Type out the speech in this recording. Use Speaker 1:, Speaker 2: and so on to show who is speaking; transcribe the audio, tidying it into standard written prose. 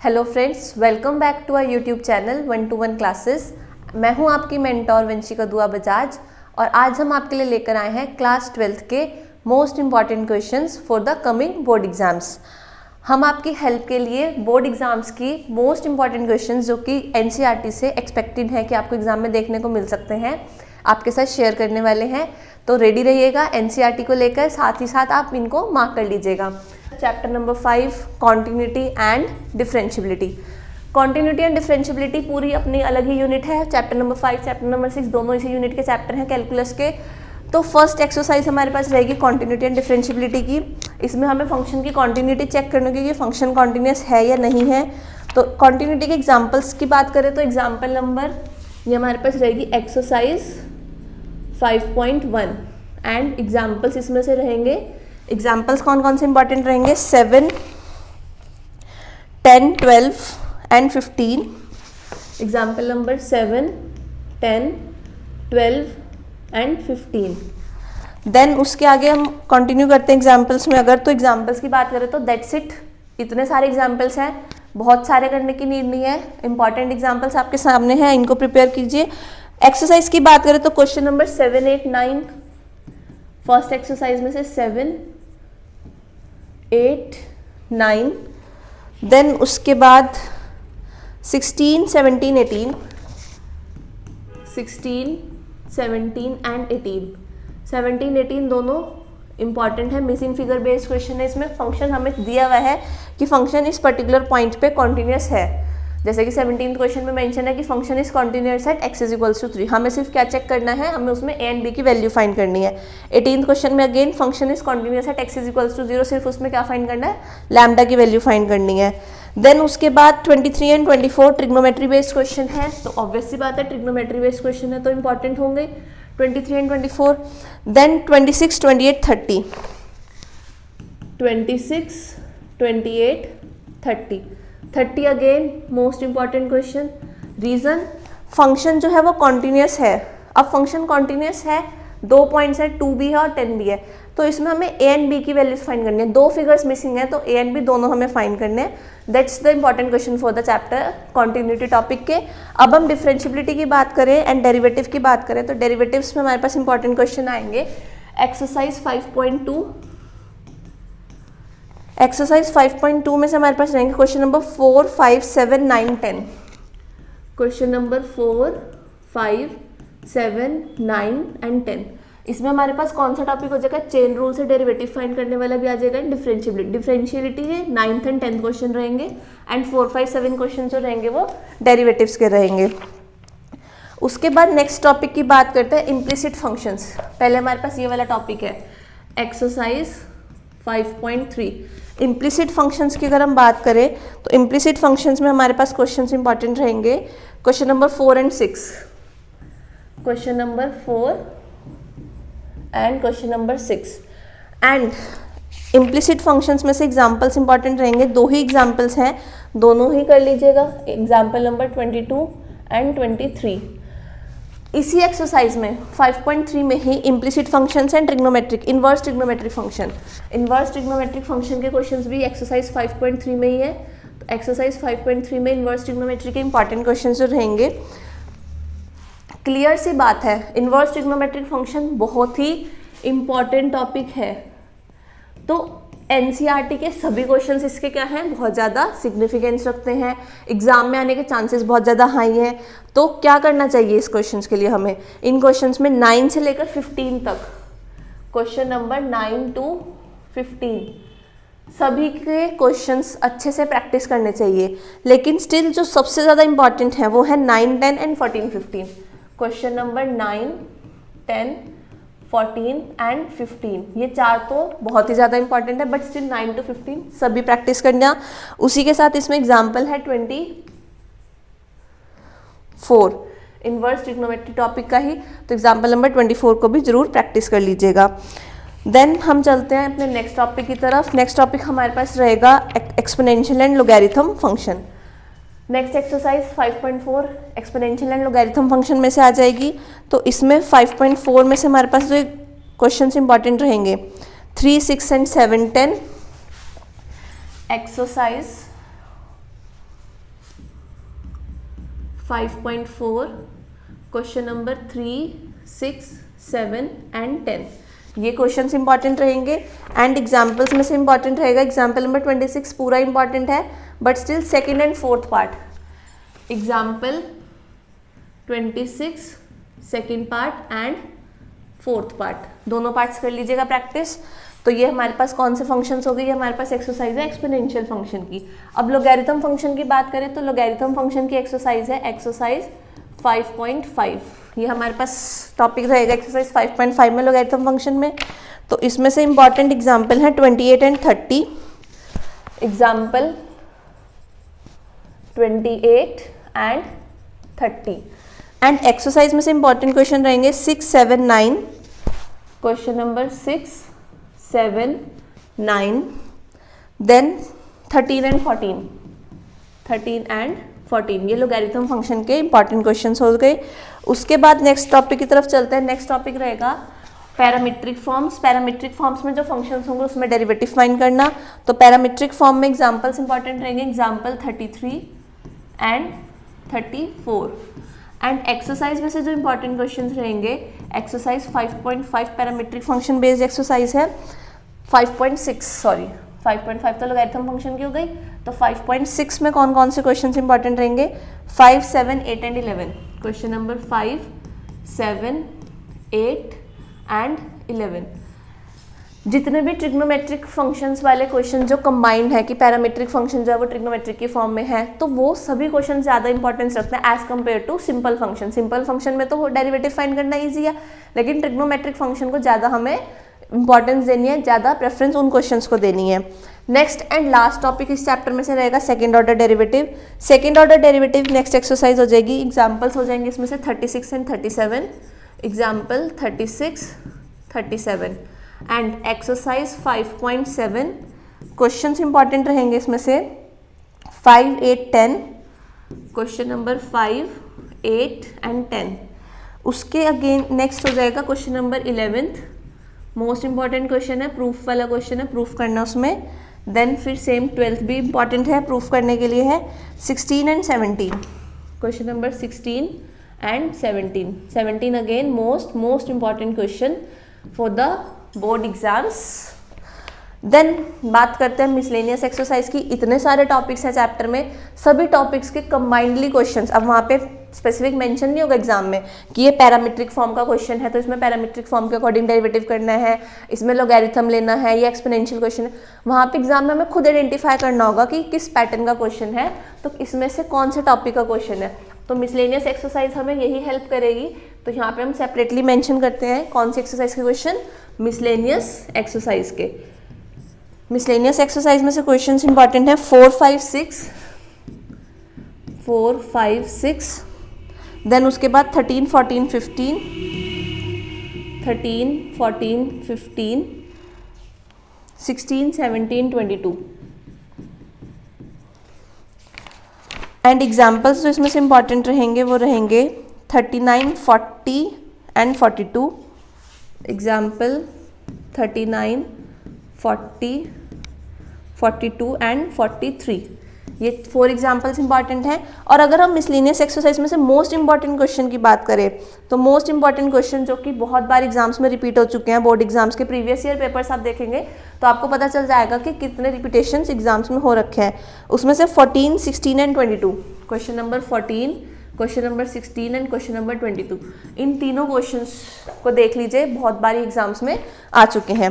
Speaker 1: Hello friends, welcome back to our YouTube channel 1-to-1 classes. मैं हूं आपकी mentor Vanshika दुआ बजाज और आज हम आपके लिए लेकर आए हैं क्लास 12th के most important questions for the coming board exams. हम आपकी हेल्प के लिए बोर्ड एग्जाम्स की मोस्ट इम्पॉर्टेंट क्वेश्चंस जो कि एनसीईआरटी से एक्सपेक्टेड है कि आपको एग्जाम में देखने को मिल सकते हैं, आपके साथ शेयर करने वाले हैं। तो रेडी रहिएगा एनसीईआरटी को लेकर, साथ ही साथ आप इनको मार्क कर लीजिएगा। Chapter number 5 continuity and differentiability. Continuity and differentiability पूरी अपनी अलग ही यूनिट है। चैप्टर नंबर 5 चैप्टर नंबर 6 दोनों इसी यूनिट के चैप्टर हैं कैलकुलस के। तो फर्स्ट एक्सरसाइज हमारे पास रहेगी कॉन्टिन्यूटी एंड डिफरेंशियबिलिटी की। इसमें हमें फंक्शन की कॉन्टिन्यूटी चेक करने की, फंक्शन कॉन्टिन्यूस है या नहीं है। तो कॉन्टिन्यूटी के एग्जाम्पल्स की बात करें तो एग्जाम्पल नंबर ये हमारे पास रहेगी एक्सरसाइज 5.1 एंड एग्जाम्पल्स इसमें से रहेंगे। एग्जाम्पल्स कौन कौन से इंपॉर्टेंट रहेंगे? 7, 10, 12 and 15। Example number 7, 10, 12 and 15। Then उसके आगे हम कंटिन्यू करते हैं एग्जाम्पल्स में। अगर तो एग्जाम्पल्स की बात करें तो दैट्स इट, इतने सारे एग्जाम्पल्स हैं, बहुत सारे करने की नीड नहीं है। इंपॉर्टेंट एग्जाम्पल्स आपके सामने हैं, इनको प्रिपेयर कीजिए। एक्सरसाइज की बात करें तो क्वेश्चन नंबर 7, 8, 9 फर्स्ट एक्सरसाइज में से 7, 8, 9। देन उसके बाद 16, 17, 18, 16, 17 एंड 18। 17, 18 दोनों इंपॉर्टेंट है। मिसिंग फिगर बेस्ड क्वेश्चन है। इसमें फंक्शन हमें दिया हुआ है कि फंक्शन इस पर्टिकुलर पॉइंट पे कॉन्टिन्यूस है। जैसे कि 17th क्वेश्चन में मेंशन है कि function is continuous at x = 3। हमें सिर्फ क्या चेक करना है, हमें उसमें a एंड b की वैल्यू फाइंड करनी है। 18th क्वेश्चन में again function is continuous at x = 0, सिर्फ उसमें क्या फाइंड करना है, लैम्डा की वैल्यू फाइंड करनी है। देन उसके बाद 23 एंड 24 ट्रिग्नोमेट्री बेस्ड क्वेश्चन है। तो ऑब्वियस सी बात है, ट्रिग्नोमेट्री बेस्ड क्वेश्चन है तो इंपॉर्टेंट होंगे 23 and 24। Then 26, 28, 30, 26, 28, 30। 30 again most important question. Reason, function जो है वो कॉन्टिन्यूस है। अब फंक्शन कॉन्टिन्यूस है, 2 पॉइंट्स है, 2b है और 10b है। तो इसमें हमें a एंड b की वैल्यूज फाइंड करनी है। 2 फिगर्स मिसिंग है तो a एंड b दोनों हमें फाइंड करने हैं। That's the important question for the chapter continuity topic के। अब हम डिफरेंशियबिलिटी की बात करें एंड डेरिवेटिव की बात करें तो डेरिवेटिव्स में हमारे पास इंपॉर्टेंट क्वेश्चन आएंगे। एक्सरसाइज 5.2। एक्सरसाइज 5.2 में से हमारे पास रहेंगे question number 4, 5, 7, 9, 10। Question number 4, 5, 7, 9 and 10। इसमें हमारे पास कौन सा टॉपिक हो जाएगा? चेन रूल से डेरिवेटिव फाइंड करने वाला भी आ जाएगा। डिफरेंशियबिलिटी, डिफरेंशियबिलिटी के 9th एंड 10th क्वेश्चन रहेंगे एंड 4, 5, 7 क्वेश्चन जो रहेंगे वो डेरिवेटिव्स के रहेंगे। उसके बाद नेक्स्ट टॉपिक की बात करते हैं इम्प्लिसिट फंक्शंस। पहले हमारे पास ये वाला टॉपिक है एक्सरसाइज 5.3। इम्प्लिसिट फंक्शंस की अगर हम बात करें तो इम्प्लिसिट फंक्शंस में हमारे पास क्वेश्चंस इंपॉर्टेंट रहेंगे। Question number 4 and 6, question number 4 and question number 6। And implicit functions में से एग्जांपल्स इंपॉर्टेंट रहेंगे। 2 ही एग्जांपल्स हैं, दोनों ही कर लीजिएगा। Example number 22 and 23। इसी एक्सरसाइज में 5.3 में ही implicit functions and trigonometric, inverse trigonometric function, inverse trigonometric function के क्वेश्चंस भी एक्सरसाइज 5.3 में ही है। तो एक्सरसाइज 5.3 में इनवर्स ट्रिग्नोमेट्री के इंपॉर्टेंट क्वेश्चंस जो रहेंगे। क्लियर सी बात है, इनवर्स ट्रिग्नोमेट्रिक फंक्शन बहुत ही इंपॉर्टेंट टॉपिक है। तो एनसीईआरटी के सभी क्वेश्चंस इसके क्या हैं, बहुत ज़्यादा सिग्निफिकेंस रखते हैं, एग्जाम में आने के चांसेस बहुत ज़्यादा हाई हैं। तो क्या करना चाहिए इस क्वेश्चंस के लिए हमें? इन क्वेश्चंस में 9 से लेकर 15 तक, क्वेश्चन नंबर 9 to 15 सभी के क्वेश्चंस अच्छे से प्रैक्टिस करने चाहिए। लेकिन स्टिल जो सबसे ज़्यादा इंपॉर्टेंट है वो है 9, 10 एंड 14, 15। क्वेश्चन नंबर 9, 10, 14 एंड 15, ये 4 तो बहुत ही ज़्यादा इंपॉर्टेंट है, बट स्टिल 9 to 15 सभी प्रैक्टिस करना। उसी के साथ इसमें एग्जाम्पल है 24 इनवर्स ट्रिग्नोमेट्री टॉपिक का ही। तो एग्जाम्पल नंबर 24 को भी जरूर प्रैक्टिस कर लीजिएगा। देन हम चलते हैं अपने नेक्स्ट टॉपिक की तरफ। नेक्स्ट टॉपिक हमारे पास रहेगा exponential and logarithm function. Next exercise 5.4 exponential and logarithm function में से आ जाएगी। तो इसमें 5.4 में से हमारे पास जो क्वेश्चंस इंपॉर्टेंट रहेंगे 3, 6 and 7, 10। Exercise 5.4, question number 3, 6, 7 and 10। ये क्वेश्चंस इंपॉर्टेंट रहेंगे एंड एग्जाम्पल्स में से इंपॉर्टेंट रहेगा एग्जाम्पल नंबर 26 पूरा इंपॉर्टेंट है but still second and fourth part. Example 26 second part and fourth part, दोनों पार्ट्स कर लीजिएगा प्रैक्टिस। तो ये हमारे पास कौन से फंक्शंस हो गए, ये हमारे पास एक्सरसाइज है एक्सपोनेंशियल फंक्शन की। अब लोगैरिथम फंक्शन की बात करें तो लोगैरिथम फंक्शन की एक्सरसाइज है एक्सरसाइज 5.5। ये हमारे पास टॉपिक रहेगा एक्सरसाइज 5.5 में लोगैरिथम फंक्शन में। तो इसमें से इंपॉर्टेंट एग्जाम्पल है 28 एंड 30। एग्जाम्पल 28 एंड 30 एंड एक्सरसाइज में से इंपॉर्टेंट क्वेश्चन रहेंगे 6, 7, 9। Question number 6, 7, 9, then 13 and 14। 13 and 14 ये लोगैरिथम फंक्शन के इंपॉर्टेंट क्वेश्चंस हो गए। उसके बाद नेक्स्ट टॉपिक की तरफ चलते हैं। नेक्स्ट टॉपिक रहेगा पैरामीट्रिक फॉर्म्स। पैरामीट्रिक फॉर्म्स में जो फंक्शंस होंगे उसमें डेरिवेटिव फाइंड करना। तो पैरामीट्रिक फॉर्म में एग्जांपल्स इंपॉर्टेंट रहेंगे, एग्जांपल 33 एंड 34 एंड एक्सरसाइज में से जो इंपॉर्टेंट क्वेश्चंस रहेंगे exercise 5.5 parametric function based exercise है। 5.5 तो लोगैरिथम फंक्शन की हो गई। तो 5.6 में कौन कौन से क्वेश्चंस इंपॉर्टेंट रहेंगे 5, 7, 8 एंड 11। Question number 5, 7, 8 and 11। जितने भी ट्रिग्नोमेट्रिक फंक्शंस वाले क्वेश्चन जो कंबाइंड है कि पैरामीट्रिक फंक्शन जो है वो ट्रिग्नोमेट्रिक की फॉर्म में है तो वो सभी क्वेश्चन ज़्यादा इंपॉर्टेंस रखते हैं as compare to simple function. Simple function में तो डेरिवेटिव फाइंड करना ईजी है लेकिन ट्रिग्नोमेट्रिक फंक्शन को ज़्यादा हमें इंपॉर्टेंस देनी है, ज़्यादा प्रेफरेंस उन क्वेश्चंस को देनी है। नेक्स्ट एंड लास्ट टॉपिक इस चैप्टर में से रहेगा second order derivative. Second order derivative next exercise हो जाएगी। एग्जांपल्स हो जाएंगे इसमें से 36 and 37। Example 36, 37 and exercise 5.7। Questions important रहेंगे इसमें से 5, 8, 10। Question number 5, 8 and 10। उसके अगेन नेक्स्ट हो जाएगा question number 11th। Most important question है, प्रूफ वाला क्वेश्चन है, प्रूफ करना उसमें। देन फिर सेम 12th भी इंपॉर्टेंट है, प्रूफ करने के लिए है। 16 and 17। Question number 16 and 17। 17 again most important question for the board exams. Then बात करते हैं मिसलेनियस एक्सरसाइज की। इतने सारे टॉपिक्स हैं चैप्टर में, सभी टॉपिक्स के कंबाइंडली क्वेश्चंस। अब वहाँ पे स्पेसिफिक मेंशन नहीं होगा एग्जाम में कि ये पैरामीट्रिक फॉर्म का क्वेश्चन है तो इसमें पैरामीट्रिक फॉर्म के अकॉर्डिंग डेरिवेटिव करना है, इसमें लोगैरिथम लेना है, ये एक्सपोनेंशियल क्वेश्चन है। वहाँ पे एग्जाम में हमें खुद आइडेंटिफाई करना होगा कि किस पैटर्न का क्वेश्चन है, तो इसमें से कौन से टॉपिक का क्वेश्चन है। तो मिसलेनियस एक्सरसाइज हमें यही हेल्प करेगी। तो यहाँ पे हम सेपरेटली मेंशन करते हैं कौन सी एक्सरसाइज के क्वेश्चन, मिसलेनियस एक्सरसाइज के। मिसलेनियस एक्सरसाइज में से क्वेश्चंस इंपॉर्टेंट है 4, 5, 6। देन उसके बाद 13, 14, 15, 13, 14, 15, 16, 17, 22 एंड एग्जाम्पल्स जो इसमें से इंपॉर्टेंट रहेंगे वो रहेंगे 39, 40 एंड 42। Example 39, 40, 42 and 43। ये 4 एग्जाम्पल्स इंपॉर्टेंट हैं। और अगर हम मिसलेनियस एक्सरसाइज में से मोस्ट इंपॉर्टेंट क्वेश्चन की बात करें तो मोस्ट इंपॉर्टेंट क्वेश्चन जो कि बहुत बार एग्जाम्स में रिपीट हो चुके हैं, बोर्ड एग्जाम्स के प्रीवियस ईयर पेपर्स आप देखेंगे तो आपको पता चल जाएगा कि कितने रिपीटेशंस एग्जाम्स में हो रखे हैं। उसमें से 14, 16 and 22। Question number 14, question number 16 and question number 22, इन तीनों क्वेश्चंस को देख लीजिए, बहुत बार एग्जाम्स में आ चुके हैं।